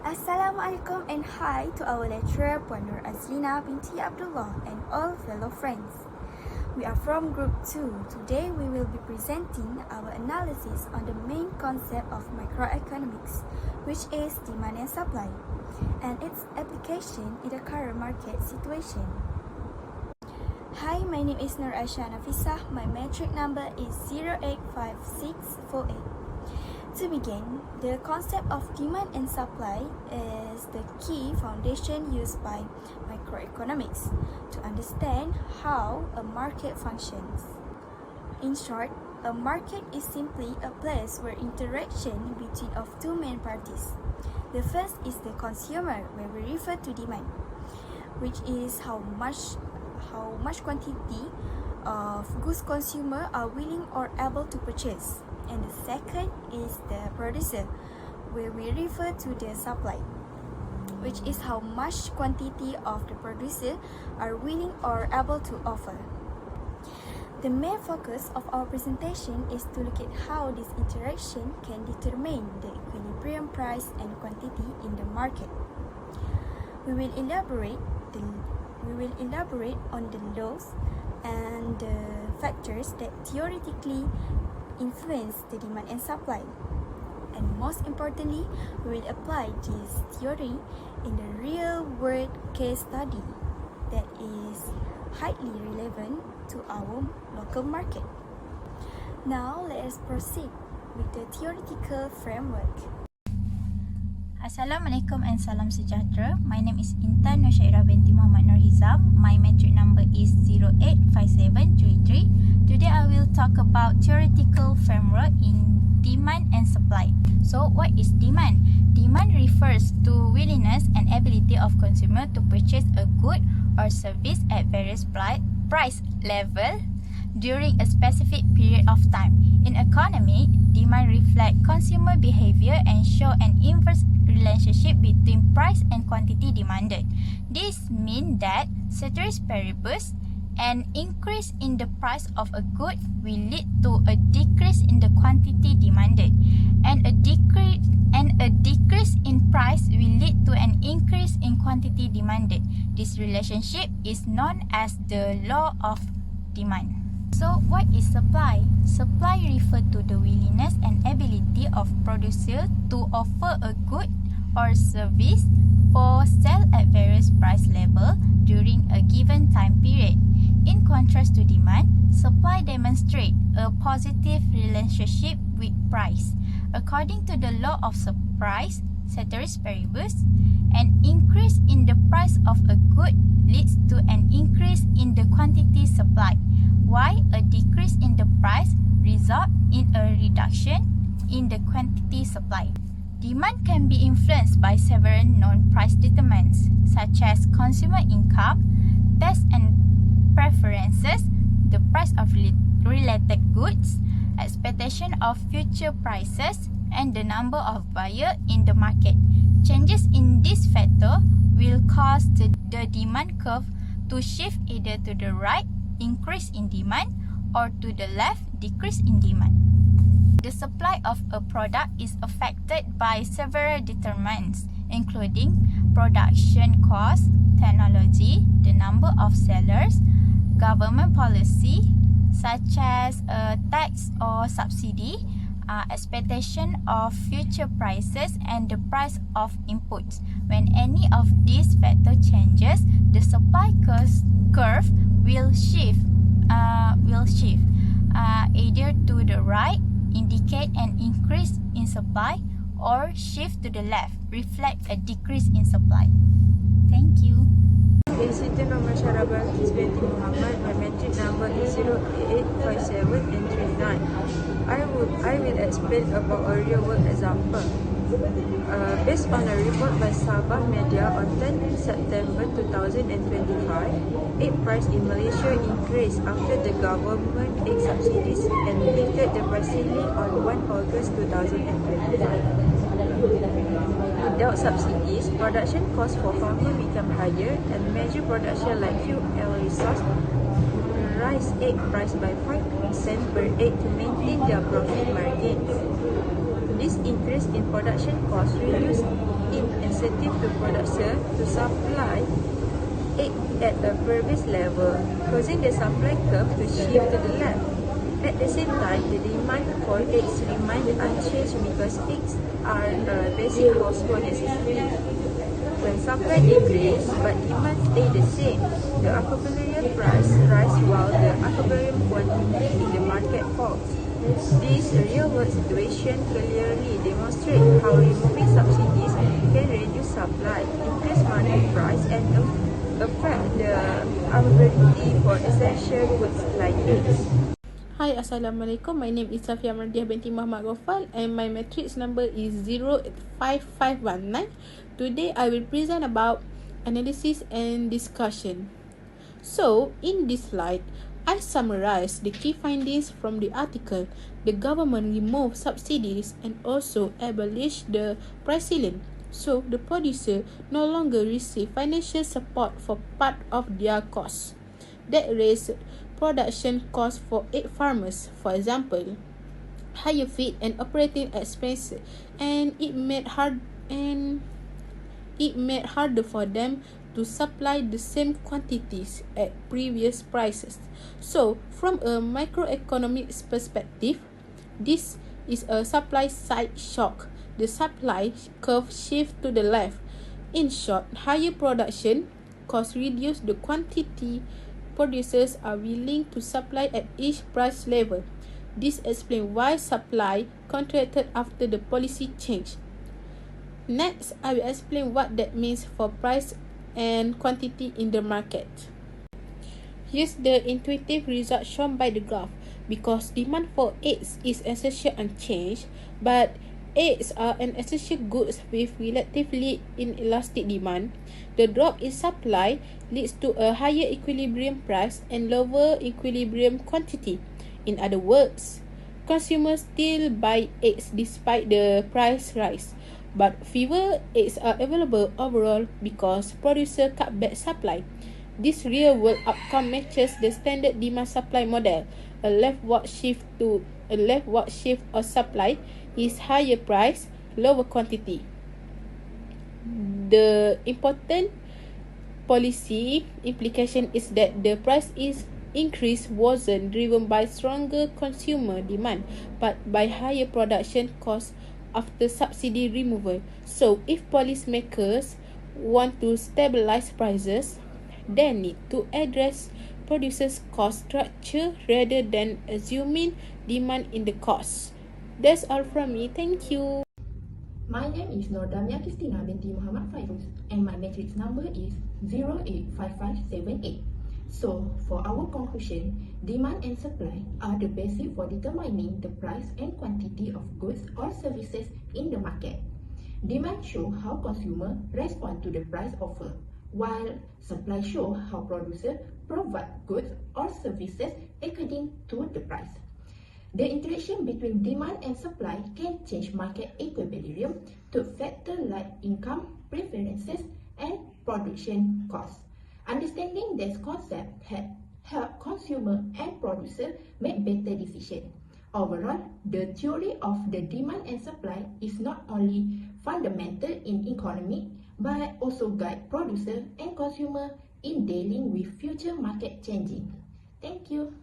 Assalamualaikum and hi to our lecturer Puan Nur Azlina binti Abdullah and all fellow friends. We are from Group 2. Today we will be presenting our analysis on the main concept of microeconomics, which is demand and supply, and its application in the current market situation. Hi, my name is NAFISAH. My metric number is 085648. To begin, the concept of demand and supply is the key foundation used by microeconomics to understand how a market functions. In short, a market is simply a place where interaction between of two main parties. The first is the consumer, where we refer to demand, which is how much quantity of goods consumer are willing or able to purchase. And the second is the producer, where we refer to the supply, which is how much quantity of the producer are willing or able to offer. The main focus of our presentation is to look at how this interaction can determine the equilibrium price and quantity in the market. We will elaborate on the laws and the factors that theoretically influence the demand and supply. And most importantly, we will apply this theory in the real-world case study that is highly relevant to our local market. Now, let us proceed with the theoretical framework. Assalamualaikum and salam sejahtera. My name is INTAN binti MUHAMAD NORHIZAM. My metric number is 085733. Today I will talk about theoretical framework in demand and supply. So what is demand? Demand refers to willingness and ability of consumer to purchase a good or service at various price level during a specific period of time. In economy, demand reflects consumer behavior and show an inverse relationship between price and quantity demanded. This means that ceteris paribus, an increase in the price of a good will lead to a decrease in the quantity demanded, and a decrease in price will lead to an increase in quantity demanded. This relationship is known as the law of demand. So, what is supply? Supply refers to the willingness and ability of producer to offer a good or service for sale at various price level during a given time period. In contrast to demand, supply demonstrates a positive relationship with price. According to the law of supply, ceteris paribus, an increase in the price of a good leads to an increase in the quantity supplied, while a decrease in the price results in a reduction in the quantity supplied. Demand can be influenced by several non-price determinants, such as consumer income, tastes and preferences, the price of related goods, expectation of future prices, and the number of buyers in the market. Changes in this factor will cause the demand curve to shift either to the right, increase in demand, or to the left, decrease in demand. The supply of a product is affected by several determinants, including production cost, technology, the number of sellers, government policy such as tax or subsidy, expectation of future prices, and the price of inputs. When any of these factors changes, the supply curve will shift either to the right, indicate an increase in supply, or shift to the left, reflect a decrease in supply. Thank you. SITI MAISYARAH BALQIS BINTI MUHAMAD. My metric number is 085739. I will explain about a real world example. Based on a report by Sabah Media on 10 September 2025, egg price in Malaysia increased after the government egg subsidies and lifted the price ceiling on 1 August 2025. Without subsidies, production costs for farmers become higher, and major production like fuel resource raise egg price by 5% per egg to maintain their profit margins. This increase in production costs reduced in incentive to producer to supply it at a previous level, causing the supply curve to shift to the left. At the same time, the demand for eggs remained unchanged because eggs are a basic household necessity. When supply decreased but demand stayed the same, the equilibrium price rise while the equilibrium quantity in the market falls. This real-world situation clearly demonstrates how removing subsidies can reduce supply, increase market price, and affect the availability for essential goods like eggs. Hi, Assalamualaikum. My name is SAFIA MARDHIYYAH binti MUHAMAD ROFAL and my matrix number is 085519. Today I will present about analysis and discussion. So, in this slide, I summarize the key findings from the article. The government removed subsidies and also abolished the price ceiling. So, the producer no longer receive financial support for part of their costs. That raised production costs for egg farmers. For example, higher feed and operating expenses, and it made harder for them to supply the same quantities at previous prices. So, from a microeconomic perspective, this is a supply side shock. The supply curve shifts to the left. In short, higher production costs reduce the quantity producers are willing to supply at each price level. This explains why supply contracted after the policy change. Next, I will explain what that means for price and quantity in the market. Here's the intuitive result shown by the graph. Because demand for eggs is essentially unchanged, but eggs are an essential goods with relatively inelastic demand, the drop in supply leads to a higher equilibrium price and lower equilibrium quantity. In other words, consumers still buy eggs despite the price rise, but fewer eggs are available overall because producers cut back supply. This real-world outcome matches the standard demand-supply model. A leftward shift of supply is higher price, lower quantity. The important policy implication is that the price increase wasn't driven by stronger consumer demand, but by higher production costs after subsidy removal. So, if policymakers want to stabilize prices, they need to address producers' cost structure rather than assuming demand in the cost. That's all from me. Thank you. My name is QISTINA binti Muhammad FAIRUS and my matrix number is 085578. So, for our conclusion, demand and supply are the basis for determining the price and quantity of goods or services in the market. Demand shows how consumers respond to the price offer, while supply shows how producers provide goods or services according to the price. The interaction between demand and supply can change market equilibrium to factors like income, preferences, and production costs. Understanding this concept helps consumers and producers make better decisions. Overall, the theory of the demand and supply is not only fundamental in economy, but also guide producers and consumers in dealing with future market changing. Thank you.